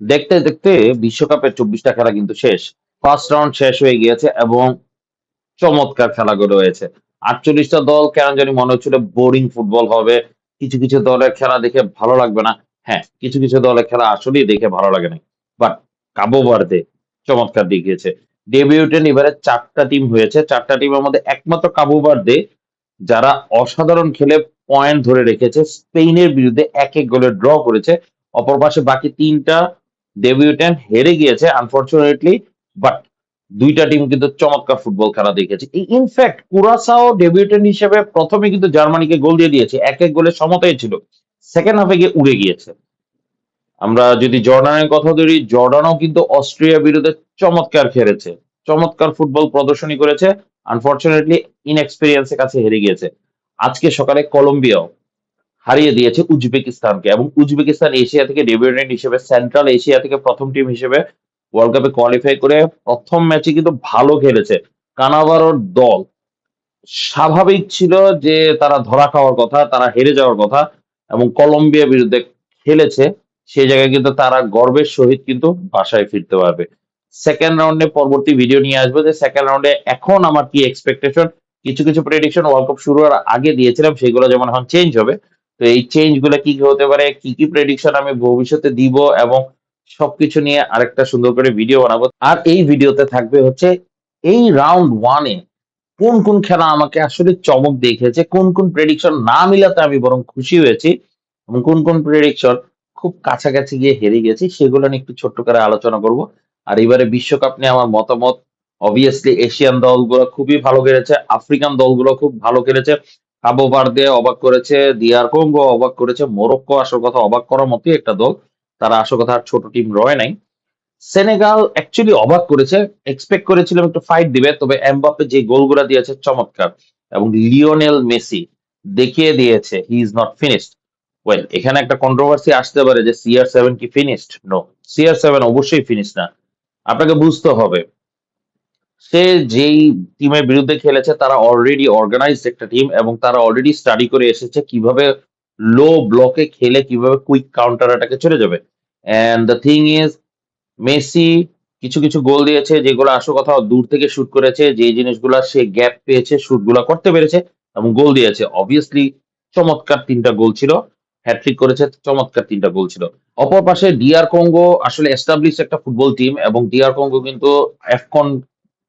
দেখতে দেখতে বিশ্বকাপের 24টা খেলা কিন্তু শেষ। ফার্স্ট রাউন্ড শেষ হয়ে গিয়েছে এবং চমৎকার খেলাগুলো হয়েছে। ৪৮টা দল কেন জানি মনে হচ্ছিল বোরিং ফুটবল হবে। কিছু, কিছু দলের খেলা দেখে ভালো লাগবে না। হ্যাঁ, কিছু, কিছু দলের খেলা আসলেই দেখে ভালো লাগে নাই। বাট কাবো ভার্দে চমৎকার দেখিয়েছে। ডেবিউটে এবারে ৪ টা টিম হয়েছে। ৪ টা টিমের মধ্যে একমাত্র কাবো ভার্দে যারা অসাধারণ খেলে পয়েন্ট ধরে রেখেছে। স্পেনের বিরুদ্ধে ১-১ গোলে ড্র করেছে। অপর পাশে বাকি ৩ টা ডেবিউট্যান্ট হেরে গিয়েছে আনফরচুনেটলি। বাট ২ টা টিম কিন্তু চমৎকার ফুটবল খেলা দেখিয়েছে। ইনফ্যাক্ট কুরাসাও ডেবিউট্যান্ট হিসেবে ১ম এ কিন্তু জার্মানিকে গোল দিয়ে দিয়েছে। ১-১ গোলে সমতাই ছিল। সেকেন্ড হাফে গিয়ে উড়ে গিয়েছে। আমরা যদি জর্ডানের কথা ধরি, জর্ডানও কিন্তু অস্ট্রিয়ার বিরুদ্ধে চমৎকার খেলেছে। চমৎকার ফুটবল প্রদর্শনী করেছে। আনফরচুনেটলি ইনএক্সপেরিয়েন্স এর কাছে হেরে গিয়েছে। আজকে সকালে কলম্বিয়াও হারিয়ে দিয়েছে উজবেকিস্তানকে এবং উজবেকিস্তান এশিয়া থেকে ডেবিউটেন্ট হিসেবে সেন্ট্রাল এশিয়া থেকে প্রথম টিম হিসেবে ওয়ার্ল্ড কাপে কোয়ালিফাই করে প্রথম ম্যাচে কিন্তু ভালো খেলেছে। কানাভারোর দল স্বাভাবিক ছিল যে তারা ধরা খাওয়ার কথা, তারা হেরে যাওয়ার কথা এবং কলম্বিয়ার বিরুদ্ধে খেলেছে। সেই জায়গায় কিন্তু তারা গর্বের সহিত কিন্তু বাসায় ফিরতে পারবে। সেকেন্ড রাউন্ডে পরবর্তী ভিডিও নিয়ে আসবো যে সেকেন্ড রাউন্ডে এখন আমার কি এক্সপেকটেশন। কিছু কিছু প্রেডিকশন ওয়ার্ল্ড কাপ শুরু হওয়ার আগে দিয়েছিলাম, সেগুলো যেমন এখন চেঞ্জ হবে। তো এই চেঞ্জ গুলো কি কি হতে পারে, কি কি প্রেডিকশন আমি ভবিষ্যতে দিব এবং সবকিছু নিয়ে আরেকটা সুন্দর করে ভিডিও বানাবো। আর এই ভিডিওতে থাকবে হচ্ছে এই রাউন্ড ওয়ানে কোন কোন খেলা আমাকে আসলে চমক দেখিয়েছে, কোন কোন প্রেডিকশন না মিলাতে আমি বরং খুশি হয়েছি এবং কোন কোন প্রেডিকশন খুব কাছাকাছি গিয়ে হেরে গেছি, সেগুলো নিয়ে একটু ছোট্ট করে আলোচনা করব। আর এবারে বিশ্বকাপ নিয়ে আমার মতামত, অবভিয়াসলি এশিয়ান দলগুলো খুবই ভালো খেলেছে, আফ্রিকান দলগুলো খুব ভালো খেলেছে। কাবো ভার্দে অবাক করেছে, ডিআর কঙ্গো অবাক করেছে, মোরক্কো আসল কথা অবাক করার মতোই একটা দল। তারা আসল কথা আর ছোট টিম রয় নাই। সেনেগাল অ্যাকচুয়ালি অবাক করেছে। এক্সপেক্ট করেছিলাম একটু ফাইট দিবে, তবে এমবাপ্পে যে গোলগুলা দিয়েছে চমৎকার এবং লিওনেল মেসি দেখিয়ে দিয়েছে he is not finished. Well, এখানে একটা কন্ট্রোভার্সি আসতে পারে যে CR7 কি ফিনিশড? নো, CR7 অবশ্যই ফিনিশ না। আপনাকে বুঝতে হবে সে যেই টিমের বিরুদ্ধে খেলেছে তারা অলরেডি অর্গানাইজড একটা টিম এবং তারা অলরেডি স্টাডি করে এসেছে কিভাবে লো ব্লকে খেলে কিভাবে কুইক কাউন্টার অ্যাটাকে চলে যাবে। And the thing is Messi কিছু, কিছু গোল দিয়েছে যেগুলো আসল কথা দূর থেকে শুট করেছে। যে জিনিসগুলা সে গ্যাপ পেয়েছে শুটগুলা করতে পেরেছে এবং গোল দিয়েছে। অবভিয়াসলি চমৎকার ৩ টা গোল ছিল। হ্যাট্রিক করেছে, চমৎকার ৩ টা গোল ছিল। অপর পাশে ডিআর কঙ্গো আসলে এস্টাবলিশ একটা ফুটবল টিম এবং ডিআর কঙ্গো কিন্তু AFCON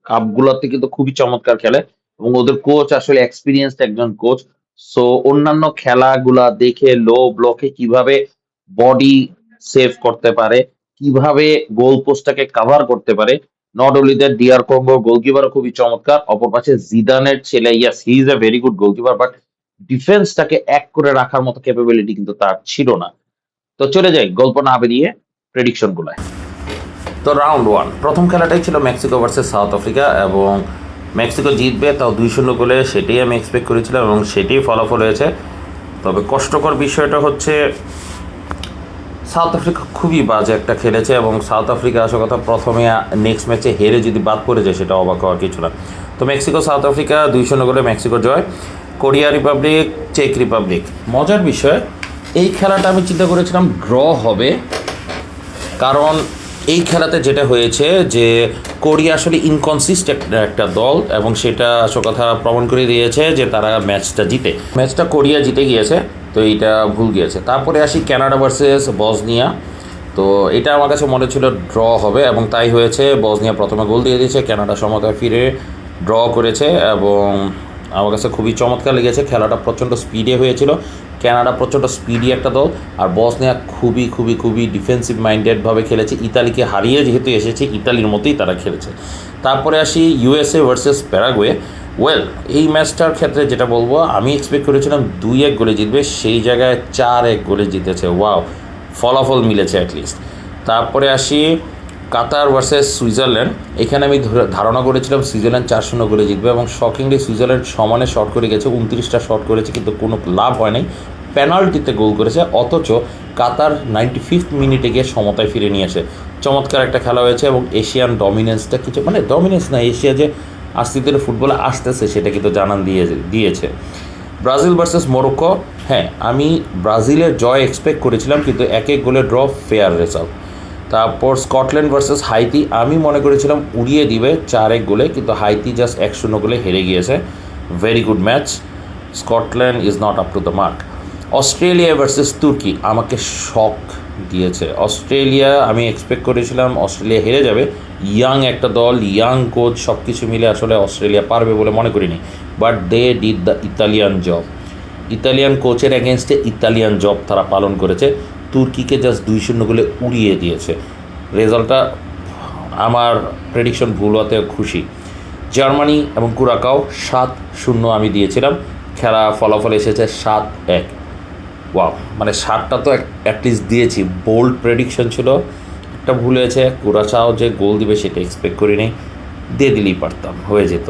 কাপগুলোতে কিন্তু খুবই চমৎকার খেলে এবং ওদের কোচ আসলে এক্সপেরিয়েন্সড একজন কোচ। সো অন্যান্য খেলাগুলা দেখে লো ব্লকে কিভাবে বডি সেভ করতে পারে, কিভাবে গোল পোস্টটাকে কাভার করতে পারে। নট অনলি দ্যাট, ডিআর কঙ্গোর গোলকিপারও খুবই চমৎকার। অপর পাশে জিদানের ছেলে, yes he is a very good goalkeeper, but ডিফেন্সটাকে এক করে রাখার মতো ক্যাপাবিলিটি কিন্তু তার ছিল না। তো চলে যাই গল্প না বেরিয়ে প্রেডিকশন গুলায়। তো রাউন্ড ওয়ান প্রথম খেলাটাই ছিল মেক্সিকো ভার্সেস সাউথ আফ্রিকা এবং মেক্সিকো জিতবে, তাও ২-০ গোলে। সেটাই আমি এক্সপেক্ট করেছিলাম এবং সেটাই ফলাফল হয়েছে। তবে কষ্টকর বিষয়টা হচ্ছে সাউথ আফ্রিকা খুবই বাজে একটা খেলেছে এবং সাউথ আফ্রিকা আসল কথা প্রথমে নেক্সট ম্যাচে হেরে যদি বাদ পড়ে যায় সেটা অবাক হওয়ার কিছু না। তো মেক্সিকো সাউথ আফ্রিকা ২-০ গোলে মেক্সিকো জয়। কোরিয়া রিপাবলিক চেক রিপাবলিক, মজার বিষয় এই খেলাটা আমি চিন্তা করেছিলাম ড্র হবে, কারণ এই খেলাতে যেটা হয়েছে যে কোরিয়া আসলে ইনকনসিস্টেন্ট একটা দল এবং সেটা আসল কথা প্রমাণ করে দিয়েছে যে তারা ম্যাচটা কোরিয়া জিতে গিয়েছে। তো এইটা ভুল গিয়েছে। তারপরে আসি কানাডা ভার্সেস বসনিয়া। তো এটা আমার কাছে মনে ছিল ড্র হবে এবং তাই হয়েছে। বসনিয়া প্রথমে গোল দিয়ে দিয়েছে, কানাডা সমতায় ফিরে ড্র করেছে এবং আমার কাছে খুবই চমৎকার লেগেছে। খেলাটা প্রচণ্ড স্পিডে হয়েছিল। কানাডা প্রচণ্ড স্পিডি একটা দল আর বসনিয়া খুবই খুবই খুবই ডিফেন্সিভ মাইন্ডেডভাবে খেলেছে। ইতালিকে হারিয়ে যেহেতু এসেছে ইতালির মতোই তারা খেলেছে। তারপরে আসি ইউএসএ ভার্সেস প্যারাগুয়ে। ওয়েল, এই ম্যাচটার ক্ষেত্রে যেটা বলবো, আমি এক্সপেক্ট করেছিলাম ২-১ গোলে জিতবে, সেই জায়গায় ৪-১ গোলে জিতেছে। ওয়াও, ফলাফল মিলেছে অ্যাটলিস্ট। তারপরে আসি কাতার ভার্সেস সুইজারল্যান্ড। এখানে আমি ধারণা করেছিলাম সুইজারল্যান্ড ৪-০ গোলে জিতবে এবং শকিংলি সুইজারল্যান্ড সমানে শট করে গেছে, ২৯টা শট করেছে কিন্তু কোনো লাভ হয় নাই। পেনাল্টিতে গোল করেছে, অথচ কাতার 95th মিনিটে গিয়ে সমতায় ফিরে নিয়ে আসে। চমৎকার একটা খেলা হয়েছে এবং এশিয়ান ডমিনেন্সটা কিছু মানে ডমিনেন্স না, এশিয়া যে আস্তে ধীরে ফুটবলে আসতেছে সেটা কিন্তু জানান দিয়েছে। ব্রাজিল ভার্সেস মোরক্কো, হ্যাঁ আমি ব্রাজিলের জয় এক্সপেক্ট করেছিলাম কিন্তু ১-১ গোলে ড্র, ফেয়ার রেজাল্ট। তারপর স্কটল্যান্ড ভার্সেস হাইতি, আমি মনে করেছিলাম উড়িয়ে দিবে 4-1 গোলে, কিন্তু হাইতি জাস্ট 1-0 গোলে হেরে গিয়েছে। Very good match, Scotland is not up to the mark. Australia versus তুর্কি আমাকে শক দিয়েছে। অস্ট্রেলিয়া, আমি এক্সপেক্ট করেছিলাম অস্ট্রেলিয়া হেরে যাবে, ইয়াং একটা দল, ইয়াং কোচ, সব কিছু মিলে আসলে অস্ট্রেলিয়া পারবে বলে মনে করিনি, but they did the Italian job. Italian কোচের অ্যাগেনস্টে ইতালিয়ান জব তারা পালন করেছে, তুর্কিকে জাস্ট 2-0 গোলে উড়িয়ে দিয়েছে। রেজাল্টটা আমার প্রেডিকশন ভুল হতে খুশি। জার্মানি এবং কুরাকাও 7-0 আমি দিয়েছিলাম, খেলা ফলাফল এসেছে 7-1। ওয়াও, মানে 7টা তো অ্যাটলিস্ট দিয়েছি, বোল্ড প্রেডিকশন ছিল, একটা ভুল হয়েছে। কুরাকাও যে গোল দিবে সেটা এক্সপেক্ট করিনি, দিয়ে দিলেই পারতাম, হয়ে যেত।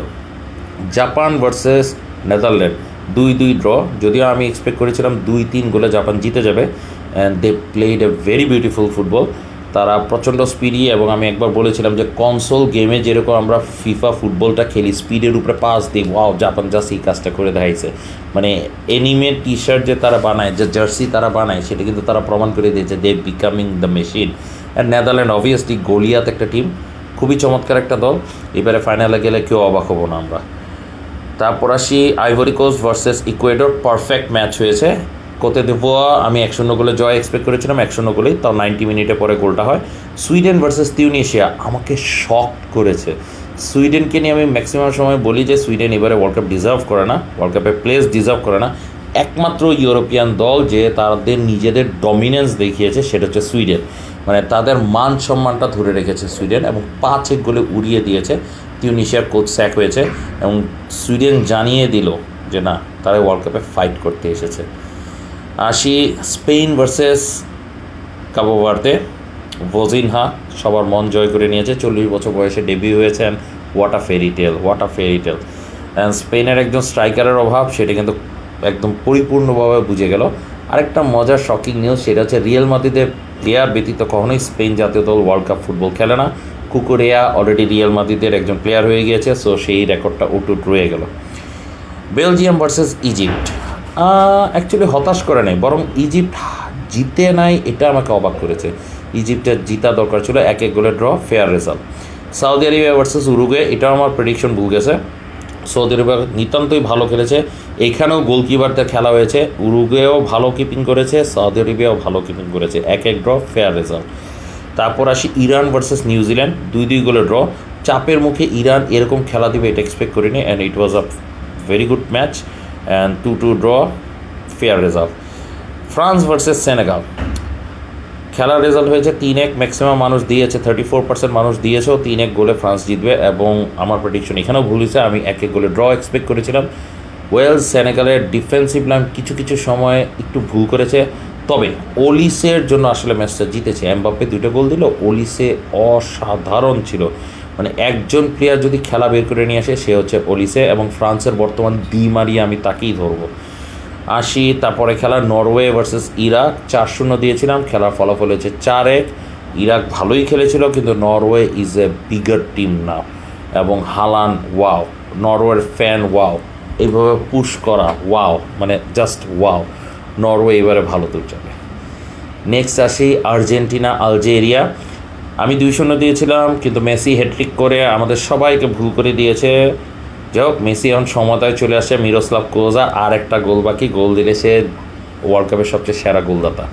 জাপান ভার্সেস নেদারল্যান্ড 2-2 ড্র, যদিও আমি এক্সপেক্ট করেছিলাম 2-3 গোলে জাপান জিতে যাবে, and they played a very beautiful football. তারা প্রচণ্ড স্পিডি, এবং আমি একবার বলেছিলাম যে কনসোল গেমে যেরকম আমরা ফিফা ফুটবলটা খেলি, স্পিডের উপরে পাস দিই, ওয়াও জাপান জাস্ট এই কাজটা করে দেখাইছে। মানে এনিমে টি শার্ট যে তারা বানায়, যে জার্সি তারা বানায়, সেটা কিন্তু তারা প্রমাণ করে দিয়েছে they becoming the machine. And Netherland obviously goliath একটা টিম, খুবই চমৎকার একটা দল, এবারে ফাইনালে গেলে কেউ অবাক হবো না আমরা। তারপর আসি Ivory Coast versus Ecuador, perfect match হয়েছে। কোতে দিভোয়া আমি 1-0 গোলে জয় এক্সপেক্ট করেছিলাম, 1-0 গোলেই, তাও 90 মিনিটে পরে গোলটা হয়। সুইডেন ভার্সেস তিউনিশিয়া আমাকে শক করেছে। সুইডেনকে নিয়ে আমি ম্যাক্সিমাম সময় বলি যে সুইডেন এবারে ওয়ার্ল্ড কাপ ডিজার্ভ করে না, ওয়ার্ল্ড কাপে প্লেস ডিজার্ভ করে না। একমাত্র ইউরোপিয়ান দল যে তাদের নিজেদের ডমিনেন্স দেখিয়েছে সেটা হচ্ছে সুইডেন, মানে তাদের মান সম্মানটা ধরে রেখেছে সুইডেন, এবং 5-1 গোলে উড়িয়ে দিয়েছে। তিউনিশিয়ার কোচ স্যাক হয়েছে, এবং সুইডেন জানিয়ে দিল যে না, তারা ওয়ার্ল্ড কাপে ফাইট করতে এসেছে। আসি স্পেন ভার্সেস কাবো ভার্দে, ভজিনহা সবার মন জয় করে নিয়েছে, 40 বছর বয়সে ডেবিউ হয়েছে, and what a fairy tale, what a fairy tale. And স্পেনের একজন স্ট্রাইকারের অভাব, সেটা কিন্তু একদম পরিপূর্ণভাবে বুঝে গেল। আরেকটা মজার শকিং নিউজ, সেটা হচ্ছে রিয়াল মাদ্রিদের প্লেয়ার ব্যতীত কখনোই স্পেন জাতীয় দল ওয়ার্ল্ড কাপ ফুটবল খেলে না। কুকুরেয়া অলরেডি রিয়াল মাদ্রিদের একজন প্লেয়ার হয়ে গিয়েছে, সো সেই রেকর্ডটা উটুট রয়ে গেল। বেলজিয়াম ভার্সেস ইজিপ্ট, অ্যাকচুয়ালি হতাশ করে নাই, বরং ইজিপ্ট জিতে নাই এটা আমাকে অবাক করেছে। ইজিপ্টের জিতা দরকার ছিল, 1-1 গোলে draw, fair result. Saudi Arabia versus Uruguay, এটাও আমার প্রেডিকশন ভুল গেছে। সৌদি আরবিয়া নিতান্তই ভালো খেলেছে, এইখানেও গোলকিপারদের খেলা হয়েছে, উরুগুয়েও ভালো কিপিং করেছে, সৌদি আরবিয়াও ভালো কিপিং করেছে, 1-1 ড্র, ফেয়ার রেজাল্ট। তারপর আসি ইরান ভার্সেস নিউজিল্যান্ড, 2-2 গোলে ড্র। চাপের মুখে ইরান এরকম খেলা দিবে এটা এক্সপেক্ট করিনি, and it was a very good match, and 2-2 draw, fair result. France versus Senegal, খেলার রেজাল্ট হয়েছে 3-1, ম্যাক্সিমাম মানুষ দিয়েছে, 34% মানুষ দিয়েছেও 3-1 গোলে ফ্রান্স জিতবে, এবং আমার প্রেডিকশন এখানেও ভুল হয়েছে, আমি 1-1 গোলে ড্র এক্সপেক্ট করেছিলাম। ওয়েলস সেনেগালের ডিফেন্সিভ লাইন কিছু কিছু সময় একটু ভুল করেছে, তবে ওলিসের জন্য আসলে ম্যাচটা জিতেছে। এমবাপ্পে 2টা গোল দিল, ওলিসে অসাধারণ ছিল, মানে একজন প্লেয়ার যদি খেলা বের করে নিয়ে আসে সে হচ্ছে ওলিসে, এবং ফ্রান্সের বর্তমান দি মারিয়া, আমি তাকেই ধরবো। আসি তারপরে খেলা নরওয়ে ভার্সেস ইরাক, 4-0 দিয়েছিলাম, খেলার ফলাফল হয়েছে 4-1। ইরাক ভালোই খেলেছিল, কিন্তু Norway is a bigger team না, এবং হালান ওয়াও, নরওয়ের ফ্যান ওয়াও, এইভাবে পুশ করা ওয়াও, মানে জাস্ট ওয়াও, নরওয়ে এবারে ভালো দূর যাবে। নেক্সট আসি আর্জেন্টিনা আলজেরিয়া, আমি 2-0 দিয়েছিলাম, কিন্তু মেসি হ্যাট্রিক করে আমাদের সবাইকে ভুল করে দিয়েছে। যাই হোক, মেসি এখন সমতায় চলে আসে, মিরোস্লাভ ক্লোজা আর একটা গোল বাকি, গোল দিলে সে ওয়ার্ল্ড কাপের সবচেয়ে সেরা গোলদাতা।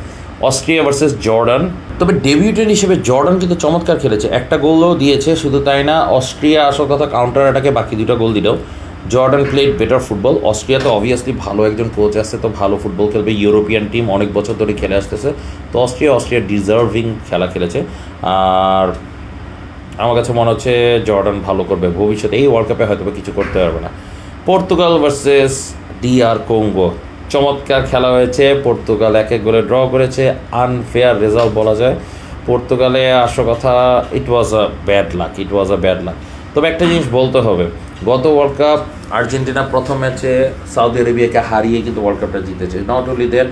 অস্ট্রিয়া ভার্সেস জর্ডান, তবে ডেবিউটেন্ট হিসেবে জর্ডান কিন্তু চমৎকার খেলেছে, একটা গোলও দিয়েছে, শুধু তাই না অস্ট্রিয়া আসল কথা কাউন্টার অ্যাটাকে বাকি 2টা গোল দিলেও Jordan played better football. Austria তো অবভিয়াসলি ভালো একজন কোচ আছে, তো ভালো ফুটবল খেলবে, ইউরোপিয়ান টিম অনেক বছর ধরে খেলে আসতেছে, তো অস্ট্রিয়া ডিজার্ভিং খেলা খেলেছে। আর আমার কাছে মনে হচ্ছে জর্ডান ভালো করবে ভবিষ্যতে, এই ওয়ার্ল্ড কাপে হয়তো কিছু করতে পারবে না। পর্তুগাল ভার্সেস DR কঙ্গো, চমৎকার খেলা হয়েছে, পর্তুগাল 1-1 গোলে ড্র করেছে, আনফেয়ার রেজাল্ট বলা যায়। পর্তুগালে আসল কথা, ইট ওয়াজ আ ব্যাড লাক। তবে একটা জিনিস বলতে হবে, গত ওয়ার্ল্ড কাপ আর্জেন্টিনা প্রথম ম্যাচে সৌদি আরবিয়াকে হারিয়ে কিন্তু ওয়ার্ল্ড কাপটা জিতেছে। নট অনলি দ্যাট,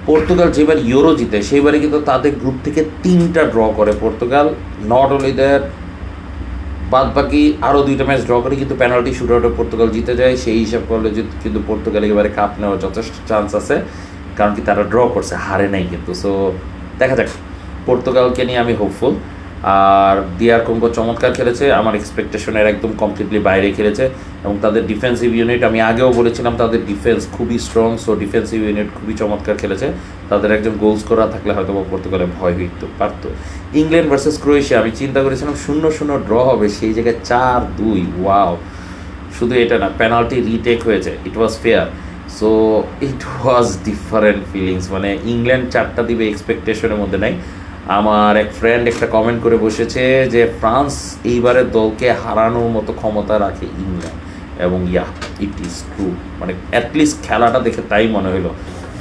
পর্তুগাল যেবার ইউরো জিতে সেইবারে কিন্তু তাদের গ্রুপ থেকে 3টা ড্র করে পর্তুগাল। নট অনলি দ্যাট, বাদ বাকি আরও 2টা ম্যাচ ড্র করে, কিন্তু পেনাল্টি শুট আউটে পর্তুগাল জিতে যায়। সেই হিসাব করলে কিন্তু পর্তুগাল এবারে কাপ নেওয়ার যথেষ্ট চান্স আছে, কারণ কি তারা ড্র করছে, হারে নাই কিন্তু। সো দেখা যাক পর্তুগালকে নিয়ে আমি হোপফুল। আর ডিআর কঙ্গো চমৎকার খেলেছে, আমার এক্সপেকটেশনের একদম কমপ্লিটলি বাইরে খেলেছে। এবং তাদের ডিফেন্সিভ ইউনিট, আমি আগেও বলেছিলাম তাদের ডিফেন্স খুবই স্ট্রং, সো ডিফেন্সিভ ইউনিট খুবই চমৎকার খেলেছে। তাদের একজন গোল স্কোরার থাকলে হয়তো পর্তুগালে ভয় হইতে পারতো। ইংল্যান্ড ভার্সেস ক্রোয়েশিয়া, আমি চিন্তা করেছিলাম 0-0 ড্র হবে, সেই জায়গায় 4-2। ওয়াও! শুধু এটা না, পেনাল্টি রিটেক হয়েছে, it was fair. So it was different feelings. মানে ইংল্যান্ড 4টা দিবে এক্সপেকটেশনের মধ্যে নাই। আমার এক ফ্রেন্ড একটা কমেন্ট করে বসেছে যে ফ্রান্স এইবারের দলকে হারানোর মতো ক্ষমতা রাখে ইংল্যান্ড, এবং ইট ইজ ট্রু। মানে অ্যাটলিস্ট খেলাটা দেখে তাই মনে হলো।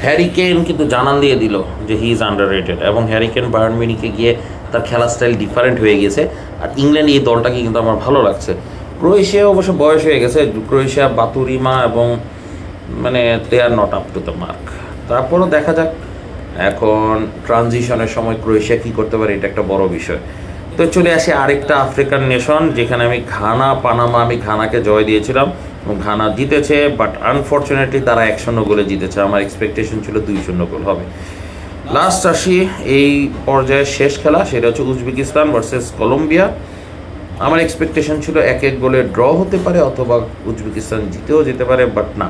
হ্যারি কেন কিন্তু জানান দিয়ে দিল যে হি ইজ আন্ডাররেটেড, এবং হ্যারি কেন বায়ার্ন মিউনিখে গিয়ে তার খেলার স্টাইল ডিফারেন্ট হয়ে গেছে। আর ইংল্যান্ড এই দলটাকে কিন্তু আমার ভালো লাগছে। ক্রোয়েশিয়া অবশ্য বয়স হয়ে গেছে, ক্রোয়েশিয়া বাতুরিমা, এবং মানে they are not up to the mark. তারপরও দেখা যাক এখন ট্রানজিশনের সময় ক্রোয়েশিয়া কী করতে পারে, এটা একটা বড় বিষয়। তো চলে আসি আরেকটা আফ্রিকান নেশন, যেখানে আমি পানামা, আমি ঘানাকে জয় দিয়েছিলাম এবং ঘানা জিতেছে, বাট আনফর্চুনেটলি তারা 1-0 গোলে জিতেছে। আমার এক্সপেকটেশন ছিল 2-0 গোল হবে। লাস্ট আসি এই পর্যায়ের শেষ খেলা, সেটা হচ্ছে উজবেকিস্তান ভার্সেস কলম্বিয়া। আমার এক্সপেকটেশন ছিল 1-1 গোলে ড্র হতে পারে, অথবা উজবেকিস্তান জিতেও যেতে পারে, বাট না,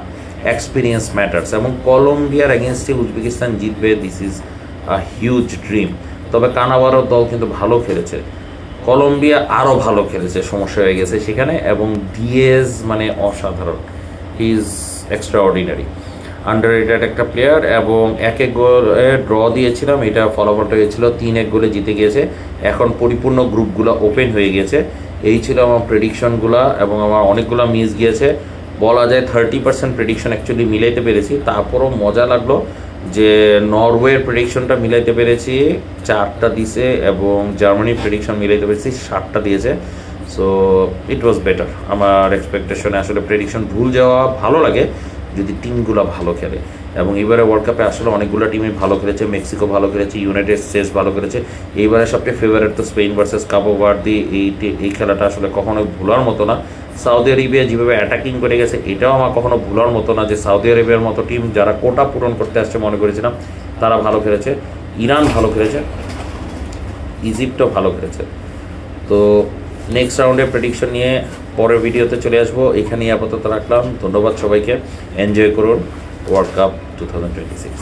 এক্সপিরিয়েন্স ম্যাটার্স। এবং কলম্বিয়ার এগেনস্টে উজবেকিস্তান জিতবে, this is a huge dream. তবে কানাভারোর দল কিন্তু ভালো খেলেছে, কলম্বিয়া আরও ভালো খেলেছে, সমস্যা হয়ে গেছে সেখানে। এবং ডিএজ মানে অসাধারণ, he is extra ordinary, underrated একটা প্লেয়ার। এবং 1-1 গোলে ড্র দিয়েছিলাম, এটা ফলাফলটা হয়েছিল 3-1 গোলে জিতে গিয়েছে। এখন পরিপূর্ণ গ্রুপগুলো ওপেন হয়ে গেছে। এই ছিল আমার প্রেডিকশনগুলো, এবং আমার অনেকগুলো মিস গিয়েছে। বলা যায় 30% প্রেডিকশন অ্যাকচুয়ালি মিলাইতে পেরেছি। তারপরও মজা লাগলো যে নরওয়ের প্রেডিকশনটা মিলাইতে পেরেছি, 4টা দিছে, এবং জার্মানির প্রেডিকশন মিলাইতে পেরেছি, 7টা দিয়েছে। So it was better. আমার এক্সপেকটেশনে আসলে প্রেডিকশন ভুল যাওয়া ভালো লাগে যদি টিমগুলো ভালো খেলে। এবং এবারে ওয়ার্ল্ড কাপে আসলে অনেকগুলো টিমই ভালো খেলেছে, মেক্সিকো ভালো খেলেছে, ইউনাইটেড স্টেটস ভালো খেলেছে। এইবারে সবচেয়ে ফেভারিট তো স্পেন ভার্সেস কাবো ভার্দে। এই খেলাটা আসলে কখনোই ভোলার মতো না। সৌদি আরবিয়া যেভাবে অ্যাটাকিং করে গেছে, এটাও আমার কখনো ভোলার মতো না, যে সৌদি আরবিয়ার মতো টিম যারা কোটা পূরণ করতে আসছে মনে করেছিলাম, তারা ভালো খেলেছে। ইরান ভালো খেলেছে, ইজিপ্টও ভালো খেলেছে। তো নেক্সট রাউন্ডের প্রেডিকশন নিয়ে পরের ভিডিওতে চলে আসবো। এখানেই আপাতত রাখলাম। ধন্যবাদ সবাইকে, এনজয় করুন ওয়ার্ল্ড কাপ 2026।